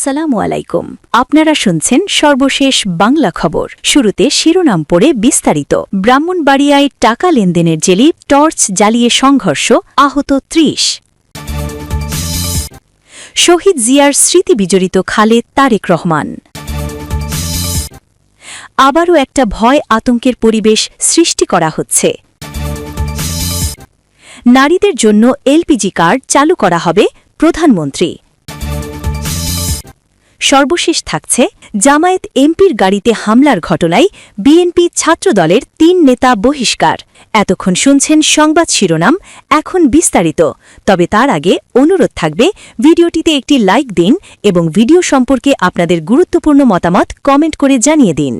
আসসালামু আলাইকুম। আপনারা শুনছেন সর্বশেষ বাংলা খবর। শুরুতে শিরোনাম পড়ে বিস্তারিত। ব্রাহ্মণবাড়িয়ায় টাকা লেনদেনের জেরে টর্চ জ্বালিয়ে সংঘর্ষ, আহত ৩০। শহীদ জিয়ার স্মৃতি বিজড়িত খালে তারেক রহমান। আবারও একটা ভয় আতঙ্কের পরিবেশ সৃষ্টি করা হচ্ছে। নারীদের জন্য এলপিজি কার্ড চালু করা হবে, প্রধানমন্ত্রী। সর্বশেষ থাকছে জামায়াত এমপির গাড়িতে হামলার ঘটনায় বিএনপি ছাত্রদলের ৩ নেতা বহিষ্কার। এতক্ষণ শুনছেন সংবাদ শিরোনাম, এখন বিস্তারিত। তবে তার আগে অনুরোধ থাকবে ভিডিওটিতে একটি লাইক দিন এবং ভিডিও সম্পর্কে আপনাদের গুরুত্বপূর্ণ মতামত কমেন্ট করে জানিয়ে দিন।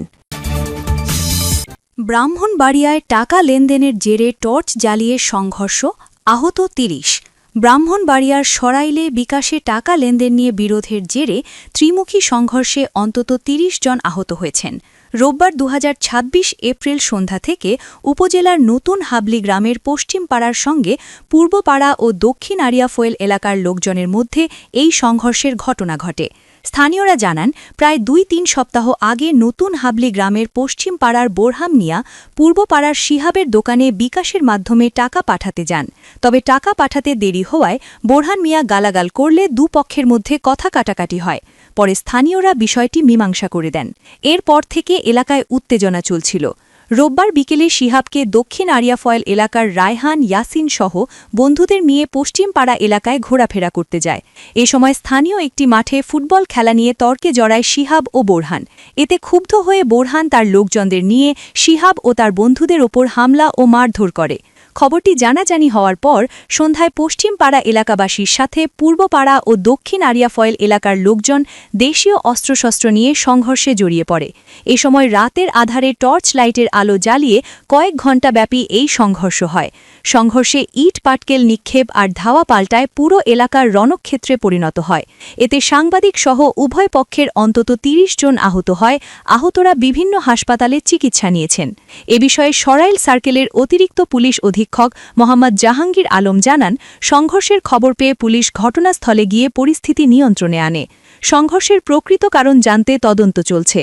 ব্রাহ্মণবাড়িয়ায় টাকা লেনদেনের জেরে টর্চ জ্বালিয়ে সংঘর্ষ, আহত ৩০। ব্রাহ্মণবাড়িয়ার সরাইলে বিকাশে টাকা লেনদেন নিয়ে বিরোধের জেরে ত্রিমুখী সংঘর্ষে অন্তত ৩০ জন আহত হয়েছেন। রোববার ২৬ এপ্রিল সন্ধ্যা থেকে উপজেলার নতুন হাবলি গ্রামের পশ্চিম পাড়ার সঙ্গে পূর্বপাড়া ও দক্ষিণ আরিয়াফোয়েল এলাকার লোকজনের মধ্যে এই সংঘর্ষের ঘটনা ঘটে। স্থানীয়রা জানান, প্রায় ২-৩ সপ্তাহ আগে নতুন হাবলি গ্রামের পশ্চিম পাড়ার বোরহাম মিয়া পূর্বপাড়ার শিহাবের দোকানে বিকাশের মাধ্যমে টাকা পাঠাতে যান। তবে টাকা পাঠাতে দেরি হওয়ায় বোরহান মিয়া গালাগাল করলে দুপক্ষের মধ্যে কথা কাটাকাটি হয়। পরে স্থানীয়রা বিষয়টি মীমাংসা করে দেন। এরপর থেকে এলাকায় উত্তেজনা চলছিল। রোববার বিকেলে শিহাবকে দক্ষিণ আরিয়াফয়েল এলাকার রায়হান, ইয়াসিন সহ বন্ধুদের নিয়ে পশ্চিম পাড়া এলাকায় ঘোরাফেরা করতে যায়। এ সময় স্থানীয় একটি মাঠে ফুটবল খেলা নিয়ে তর্কে জড়ায় শিহাব ও বোরহান। এতে ক্ষুব্ধ হয়ে বোরহান তার লোকজনদের নিয়ে শিহাব ও তার বন্ধুদের ওপর হামলা ও মারধর করে। খবরটি জানাজানি হওয়ার পর সন্ধ্যায় পশ্চিম পাড়া এলাকাবাসীর সাথে পূর্বপাড়া ও দক্ষিণ আরিয়াফয়েল এলাকার লোকজন দেশীয় অস্ত্রশস্ত্র নিয়ে সংঘর্ষে জড়িয়ে পড়ে। এ সময় রাতের আধারে টর্চ লাইটের আলো জ্বালিয়ে কয়েক ঘণ্টাব্যাপী এই সংঘর্ষ হয়। সংঘর্ষে ইট পাটকেল নিক্ষেপ আর ধাওয়া পাল্টায় পুরো এলাকার রণক্ষেত্রে পরিণত হয়। এতে সাংবাদিক সহ উভয় পক্ষের অন্তত ৩০ জন আহত হয়। আহতরা বিভিন্ন হাসপাতালে চিকিৎসা নিয়েছেন। এ বিষয়ে সরাইল সার্কেলের অতিরিক্ত পুলিশ অধীক্ষক মোহাম্মদ জাহাঙ্গীর আলম জানান, সংঘর্ষের খবর পেয়ে পুলিশ ঘটনাস্থলে গিয়ে পরিস্থিতি নিয়ন্ত্রণে আনে। সংঘর্ষের প্রকৃত কারণ জানতে তদন্ত চলছে।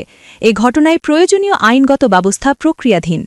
এ ঘটনায় প্রয়োজনীয় আইনগত ব্যবস্থা প্রক্রিয়াধীন।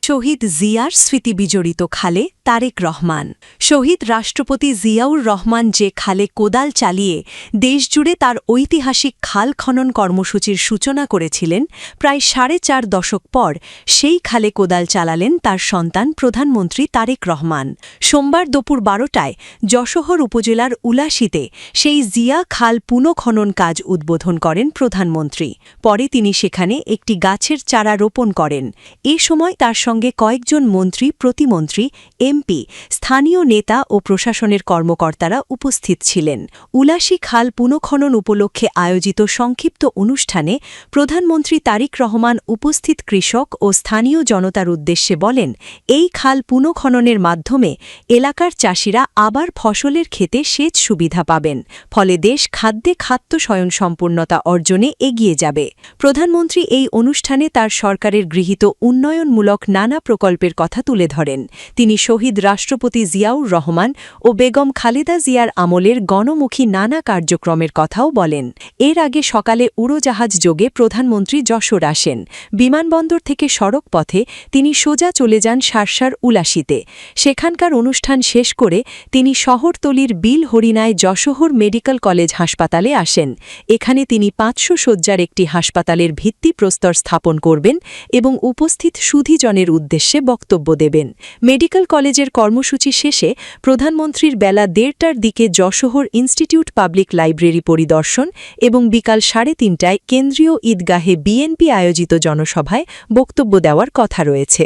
শহীদ জিয়ার স্মৃতি বিজড়িত খালে তারেক রহমান। শহীদ রাষ্ট্রপতি জিয়াউর রহমান যে খালে কোদাল চালিয়ে দেশজুড়ে তার ঐতিহাসিক খাল খনন কর্মসূচির সূচনা করেছিলেন, প্রায় ৪.৫ দশক পর সেই খালে কোদাল চালালেন তার সন্তান প্রধানমন্ত্রী তারেক রহমান। সোমবার দুপুর ১২টায় যশোহর উপজেলার উলাশীতে সেই জিয়া খাল পুনঃখনন কাজ উদ্বোধন করেন প্রধানমন্ত্রী। পরে তিনি সেখানে একটি গাছের চারা রোপণ করেন। এ সময় তার সঙ্গে কয়েকজন মন্ত্রী, প্রতিমন্ত্রী, এমপি, স্থানীয় নেতা ও প্রশাসনের কর্মকর্তারা উপস্থিত ছিলেন। উলাশী খাল পুনঃখনন উপলক্ষে আয়োজিত সংক্ষিপ্ত অনুষ্ঠানে প্রধানমন্ত্রী তারেক রহমান উপস্থিত কৃষক ও স্থানীয় জনতার উদ্দেশ্যে বলেন, এই খাল পুনঃখননের মাধ্যমে এলাকার চাষিরা আবার ফসলের ক্ষেতে সেচ সুবিধা পাবেন। ফলে দেশ খাদ্যে স্বয়ংসম্পূর্ণতা অর্জনে এগিয়ে যাবে। প্রধানমন্ত্রী এই অনুষ্ঠানে তার সরকারের গৃহীত উন্নয়নমূলক নানা প্রকল্পের কথা তুলে ধরেন। তিনি শহীদ রাষ্ট্রপতি জিয়াউর রহমান ও বেগম খালেদা জিয়ার আমলের গণমুখী নানা কার্যক্রমের কথাও বলেন। এর আগে সকালে উড়োজাহাজ যোগে প্রধানমন্ত্রী যশোর আসেন। বিমানবন্দর থেকে সড়ক পথে তিনি সোজা চলে যান শার্শার উলাশীতে। সেখানকার অনুষ্ঠান শেষ করে তিনি শহরতলির বিল হরিণায় যশোহর মেডিকেল কলেজ হাসপাতালে আসেন। এখানে তিনি ৫০০ শয্যার একটি হাসপাতালের ভিত্তিপ্রস্তর স্থাপন করবেন এবং উপস্থিত সুধীজনের উদ্দেশ্যে বক্তব্য দেবেন। মেডিকেল কলেজের কর্মসূচি শেষে প্রধানমন্ত্রীর বেলা ১:৩০টার দিকে যশোহর ইনস্টিটিউট পাবলিক লাইব্রেরি পরিদর্শন এবং বিকাল ৩:৩০টায় কেন্দ্রীয় ঈদগাহে বিএনপি আয়োজিত জনসভায় বক্তব্য দেওয়ার কথা রয়েছে।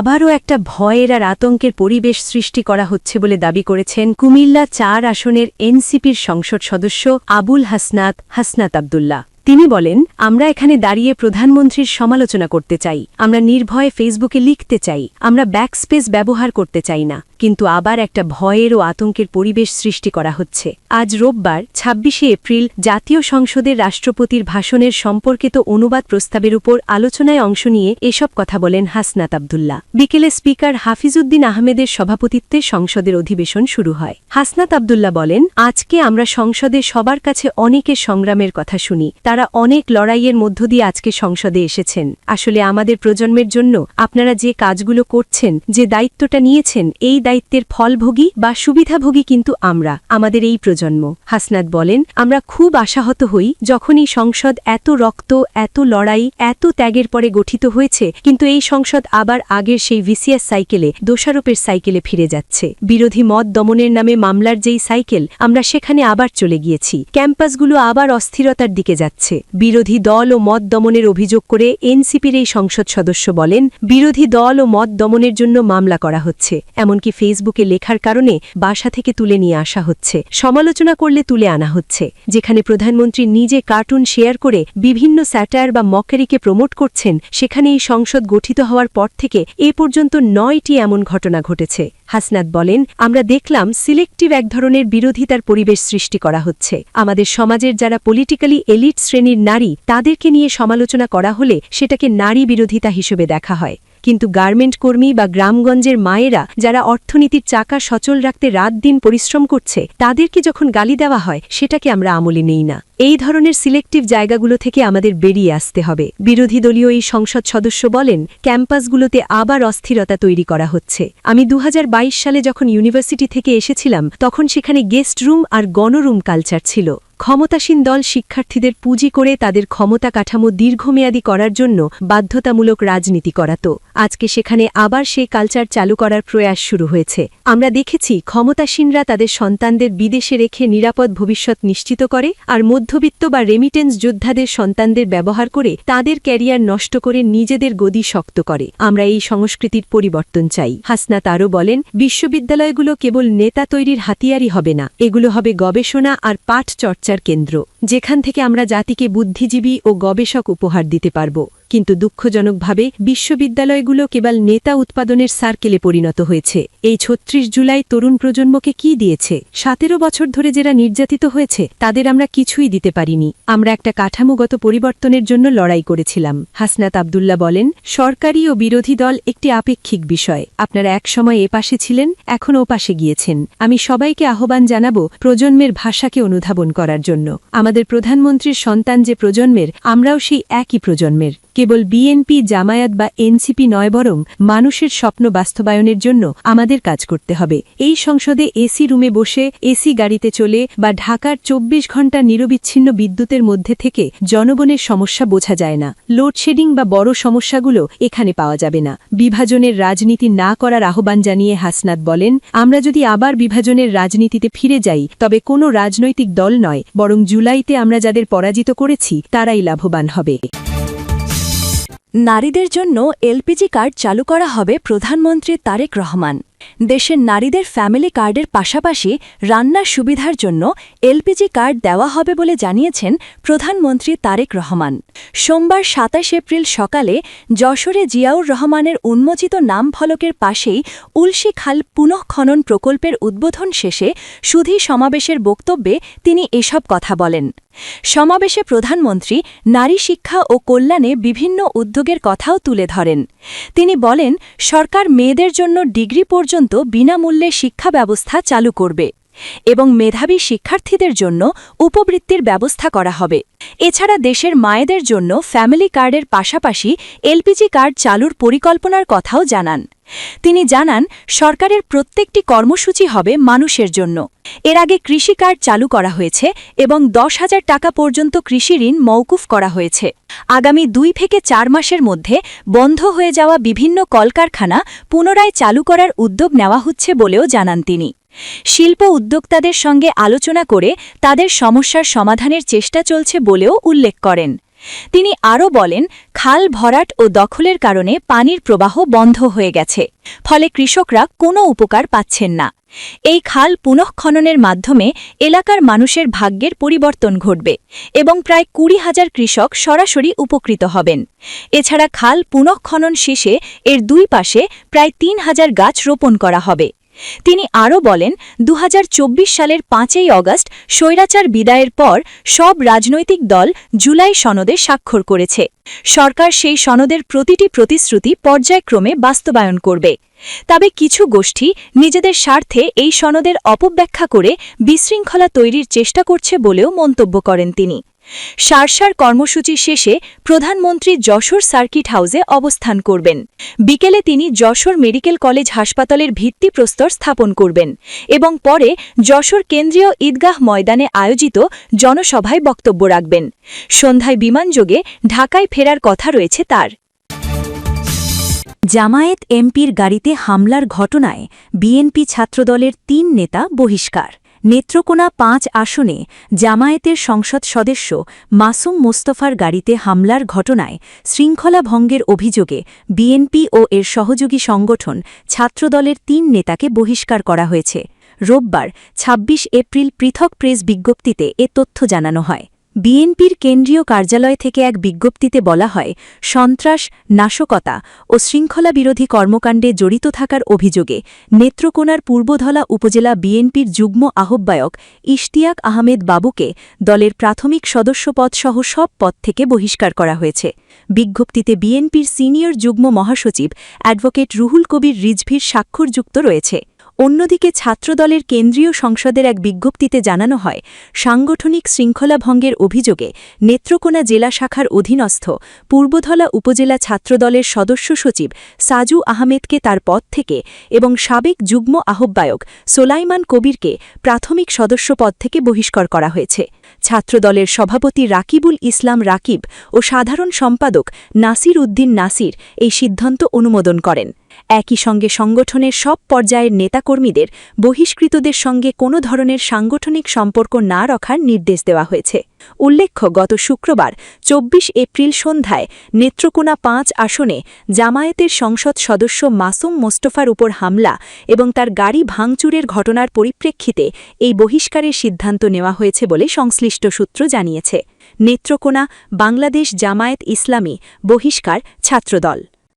আবারও একটা ভয়ের আর আতঙ্কের পরিবেশ সৃষ্টি করা হচ্ছে বলে দাবি করেছেন কুমিল্লা ৪ আসনের এনসিপির সংসদ সদস্য আবুল হাসনাত আবদুল্লাহ। তিনি বলেন, আমরা এখানে দাঁড়িয়ে প্রধানমন্ত্রীর সমালোচনা করতে চাই, আমরা নির্ভয়ে ফেসবুকে লিখতে চাই, আমরা ব্যাকস্পেস ব্যবহার করতে চাই না, কিন্তু আবার একটা ভয়ের ও আতঙ্কের পরিবেশ সৃষ্টি করা হচ্ছে। আজ রোববার ২৬শে এপ্রিল জাতীয় সংসদের রাষ্ট্রপতির ভাষণের সম্পর্কিত অনুবাদ প্রস্তাবের উপর আলোচনায় অংশ নিয়ে এসব কথা বলেন হাসনাত আব্দুল্লাহ। বিকেলে স্পিকার হাফিজউদ্দিন আহমেদের সভাপতিত্বে সংসদের অধিবেশন শুরু হয়। হাসনাত আব্দুল্লাহ বলেন, আজকে আমরা সংসদে সবার কাছে অনেকের সংগ্রামের কথা শুনি। তারা অনেক লড়াইয়ের মধ্য দিয়ে আজকে সংসদে এসেছেন। আসলে আমাদের প্রজন্মের জন্য আপনারা যে কাজগুলো করছেন, যে দায়িত্বটা নিয়েছেন, এই দায়িত্বের ফলভোগী বা সুবিধাভোগী কিন্তু আমরা, আমাদের এই প্রজন্ম। হাসনাত বলেন, আমরা খুব আশাহত হই যখন এই সংসদ এত রক্ত, এত লড়াই, এত ত্যাগের পরে গঠিত হয়েছে, কিন্তু এই সংসদ আবার আগের সেই ভিসিএস সাইকেলে, দোষারোপের সাইকেলে ফিরে যাচ্ছে। বিরোধী মত দমনের নামে মামলার যেই সাইকেল, আমরা সেখানে আবার চলে গিয়েছি। ক্যাম্পাসগুলো আবার অস্থিরতার দিকে যাচ্ছে। বিরোধী দল ও মত দমনের অভিযোগ করে এনসিপির এই সংসদ সদস্য বলেন, বিরোধী দল ও মত দমনের জন্য মামলা করা হচ্ছে, এমনকি ফেসবুকে লেখার কারণে বাসা থেকে তুলে নিয়ে আসা হচ্ছে, সমালোচনা করলে তুলে আনা হচ্ছে। যেখানে প্রধানমন্ত্রী নিজে কার্টুন শেয়ার করে বিভিন্ন স্যাটায়ার বা মক্কেরিকে প্রমোট করছেন, সেখানে এই সংসদ গঠিত হওয়ার পর থেকে এ পর্যন্ত ৯টি এমন ঘটনা ঘটেছে। হাসনাত বলেন, আমরা দেখলাম সিলেক্টিভ এক ধরনের বিরোধিতার পরিবেশ সৃষ্টি করা হচ্ছে। আমাদের সমাজের যারা পলিটিক্যালি এলিট শ্রেণীর নারী, তাদেরকে নিয়ে সমালোচনা করা হলে সেটাকে নারী বিরোধিতা হিসেবে দেখা হয়। কিন্তু গার্মেন্ট কর্মী বা গ্রামগঞ্জের মায়েরা যারা অর্থনীতির চাকা সচল রাখতে রাত দিন পরিশ্রম করছে, তাদেরকে যখন গালি দেওয়া হয়, সেটাকে আমরা আমলে নেই না। এই ধরনের সিলেক্টিভ জায়গাগুলো থেকে আমাদের বেরিয়ে আসতে হবে। বিরোধী দলীয় এই সংসদ সদস্য বলেন, ক্যাম্পাসগুলোতে আবার অস্থিরতা তৈরি করা হচ্ছে। আমি ২০২২ সালে যখন ইউনিভার্সিটি থেকে এসেছিলাম, তখন সেখানে গেস্ট রুম আর গণরুম কালচার ছিল। ক্ষমতাসীন দল শিক্ষার্থীদের পুঁজি করে তাদের ক্ষমতা কাঠামো দীর্ঘমেয়াদী করার জন্য বাধ্যতামূলক রাজনীতি করাত। আজকে সেখানে আবার সেই কালচার চালু করার প্রয়াস শুরু হয়েছে। আমরা দেখেছি ক্ষমতাসীনরা তাদের সন্তানদের বিদেশে রেখে নিরাপদ ভবিষ্যৎ নিশ্চিত করে, আর মধ্যবিত্ত বা রেমিটেন্স যোদ্ধাদের সন্তানদের ব্যবহার করে তাদের ক্যারিয়ার নষ্ট করে নিজেদের গদি শক্ত করে। আমরা এই সংস্কৃতির পরিবর্তন চাই। হাসনাত আরও বলেন, বিশ্ববিদ্যালয়গুলো কেবল নেতা তৈরির হাতিয়ারই হবে না, এগুলো হবে গবেষণা আর পাঠ চর্চার কেন্দ্র, যেখান থেকে আমরা জাতিকে বুদ্ধিজীবী ও গবেষক উপহার দিতে পারব। কিন্তু দুঃখজনকভাবে বিশ্ববিদ্যালয়গুলো কেবল নেতা উৎপাদনের সার্কেলে পরিণত হয়েছে। এই ৩৬ জুলাই তরুণ প্রজন্মকে কি দিয়েছে? ১৭ বছর ধরে যারা নির্যাতিত হয়েছে, তাদের আমরা কিছুই দিতে পারিনি। আমরা একটা কাঠামোগত পরিবর্তনের জন্য লড়াই করেছিলাম। হাসনাত আব্দুল্লাহ বলেন, সরকারি ও বিরোধী দল একটি আপেক্ষিক বিষয়। আপনারা একসময় এ পাশে ছিলেন, এখন ও পাশে গিয়েছেন। আমি সবাইকে আহ্বান জানাব প্রজন্মের ভাষাকে অনুধাবন করার জন্য। আমাদের প্রধানমন্ত্রীর সন্তান যে প্রজন্মের, আমরাও সেই একই প্রজন্মের। কেবল বিএনপি, জামায়াত বা এনসিপি নয়, বরং মানুষের স্বপ্ন বাস্তবায়নের জন্য আমাদের কাজ করতে হবে। এই সংসদে এসি রুমে বসে, এসি গাড়িতে চলে বা ঢাকার ২৪ ঘণ্টা নিরবিচ্ছিন্ন বিদ্যুতের মধ্যে থেকে জনগণের সমস্যা বোঝা যায় না। লোডশেডিং বা বড় সমস্যাগুলো এখানে পাওয়া যাবে না। বিভাজনের রাজনীতি না করার আহ্বান জানিয়ে হাসনাত বলেন, আমরা যদি আবার বিভাজনের রাজনীতিতে ফিরে যাই, তবে কোনো রাজনৈতিক দল নয়, বরং জুলাইতে আমরা যাদের পরাজিত করেছি তারাই লাভবান হবে। নারীদের জন্য এলপিজি কার্ড চালু করা হবে প্রধানমন্ত্রী তারেক রহমান। দেশের নারীদের ফ্যামিলি কার্ডের পাশাপাশি রান্নার সুবিধার জন্য এলপিজি কার্ড দেওয়া হবে বলে জানিয়েছেন প্রধানমন্ত্রী তারেক রহমান। সোমবার ২৭ এপ্রিল সকালে যশোরে জিয়াউর রহমানের উন্মোচিত নাম ফলকের পাশেই উলশি খাল পুনঃখনন প্রকল্পের উদ্বোধন শেষে সুধী সমাবেশের বক্তব্যে তিনি এসব কথা বলেন। সমাবেশে প্রধানমন্ত্রী নারী শিক্ষা ও কল্যাণে বিভিন্ন উদ্যোগের কথাও তুলে ধরেন। তিনি বলেন, সরকার মেয়েদের জন্য ডিগ্রি পর্যন্ত বিনামূল্যে শিক্ষা ব্যবস্থা চালু করবে এবং মেধাবী শিক্ষার্থীদের জন্য উপবৃত্তির ব্যবস্থা করা হবে। এছাড়া দেশের মায়েদের জন্য ফ্যামিলি কার্ডের পাশাপাশি এলপিজি কার্ড চালুর পরিকল্পনার কথাও জানান। তিনি জানান, সরকারের প্রত্যেকটি কর্মসূচি হবে মানুষের জন্য। এর আগে কৃষি কার্ড চালু করা হয়েছে এবং ১০,০০০ টাকা পর্যন্ত কৃষি ঋণ মওকুফ করা হয়েছে। আগামী ২ থেকে ৪ মাসের মধ্যে বন্ধ হয়ে যাওয়া বিভিন্ন কলকারখানা পুনরায় চালু করার উদ্যোগ নেওয়া হচ্ছে বলেও জানান তিনি। শিল্প উদ্যোক্তাদের সঙ্গে আলোচনা করে তাদের সমস্যার সমাধানের চেষ্টা চলছে বলেও উল্লেখ করেন। তিনি আরও বলেন, খাল ভরাট ও দখলের কারণে পানির প্রবাহ বন্ধ হয়ে গেছে, ফলে কৃষকরা কোনো উপকার পাচ্ছেন না। এই খাল পুনঃখননের মাধ্যমে এলাকার মানুষের ভাগ্যের পরিবর্তন ঘটবে এবং প্রায় ২০,০০০ কৃষক সরাসরি উপকৃত হবেন। এছাড়া খাল পুনঃখনন শেষে এর দুই পাশে প্রায় ৩,০০০ গাছ রোপণ করা হবে। তিনি আরও বলেন ২০২৪ সালের ৫ই অগস্ট স্বৈরাচার বিদায়ের পর সব রাজনৈতিক দল জুলাই সনদে স্বাক্ষর করেছে। সরকার সেই সনদের প্রতিটি প্রতিশ্রুতি পর্যায়ক্রমে বাস্তবায়ন করবে। তবে কিছু গোষ্ঠী নিজেদের স্বার্থে এই সনদের অপব্যাখ্যা করে বিশৃঙ্খলা তৈরির চেষ্টা করছে বলেও মন্তব্য করেন তিনি। সারসার কর্মসূচি শেষে প্রধানমন্ত্রী যশোর সার্কিট হাউসে অবস্থান করবেন। বিকেলে তিনি যশোর মেডিকেল কলেজ হাসপাতালের ভিত্তিপ্রস্তর স্থাপন করবেন এবং পরে যশোর কেন্দ্রীয় ঈদগাহ ময়দানে আয়োজিত জনসভায় বক্তব্য রাখবেন। সন্ধ্যায় বিমানযোগে ঢাকায় ফেরার কথা রয়েছে তার। জামায়াত এমপির গাড়িতে হামলার ঘটনায় বিএনপি ছাত্রদলের ৩ নেতা বহিষ্কার। নেত্রকোনা ৫ আসনে জামায়াতের সংসদ সদস্য মাসুম মোস্তফার গাড়িতে হামলার ঘটনায় শৃঙ্খলা ভঙ্গের অভিযোগে বিএনপি ও এর সহযোগী সংগঠন ছাত্রদলের ৩ নেতাকে বহিষ্কার করা হয়েছে। রোববার ২৬ এপ্রিল পৃথক প্রেস বিজ্ঞপ্তিতে এ তথ্য জানানো হয়। বিএনপির কেন্দ্রীয় কার্যালয় থেকে এক বিজ্ঞপ্তিতে বলা হয়, সন্ত্রাস, নাশকতা ও শৃঙ্খলাবিরোধী কর্মকাণ্ডে জড়িত থাকার অভিযোগে নেত্রকোনার পূর্বধলা উপজেলা বিএনপির যুগ্ম আহ্বায়ক ইশতিয়াক আহমেদ বাবুকে দলের প্রাথমিক সদস্যপদসহ সব পদ থেকে বহিষ্কার করা হয়েছে। বিজ্ঞপ্তিতে বিএনপির সিনিয়র যুগ্ম মহাসচিব অ্যাডভোকেট রুহুল কবির রিজভির স্বাক্ষরযুক্ত রয়েছে। অন্যদিকে ছাত্রদলের কেন্দ্রীয় সংসদের এক বিজ্ঞপ্তিতে জানানো হয়, সাংগঠনিক শৃঙ্খলা ভঙ্গের অভিযোগে নেত্রকোনা জেলা শাখার অধীনস্থ পূর্বধলা উপজেলা ছাত্রদলের সদস্য সচিব সাজু আহমেদকে তার পদ থেকে এবং সাবেক যুগ্ম আহ্বায়ক সোলাইমান কবিরকে প্রাথমিক সদস্য পদ থেকে বহিষ্কার করা হয়েছে। ছাত্রদলের সভাপতি রাকিবুল ইসলাম রাকিব ও সাধারণ সম্পাদক নাসির উদ্দিন নাসির এই সিদ্ধান্ত অনুমোদন করেন। একই সঙ্গে সংগঠনের সব পর্যায়ের নেতাকর্মীদের বহিষ্কৃতদের সঙ্গে কোনো ধরনের সাংগঠনিক সম্পর্ক না রাখার নির্দেশ দেওয়া হয়েছে। উল্লেখ্য, গত শুক্রবার ২৪ এপ্রিল সন্ধ্যায় নেত্রকোনা ৫ আসনে জামায়াতের সংসদ সদস্য মাসুম মোস্তফার উপর হামলা এবং তার গাড়ি ভাঙচুরের ঘটনার পরিপ্রেক্ষিতে এই বহিষ্কারের সিদ্ধান্ত নেওয়া হয়েছে বলে সংশ্লিষ্ট সূত্র জানিয়েছে। নেত্রকোনা বাংলাদেশ জামায়াত ইসলামী বহিষ্কার ছাত্রদল।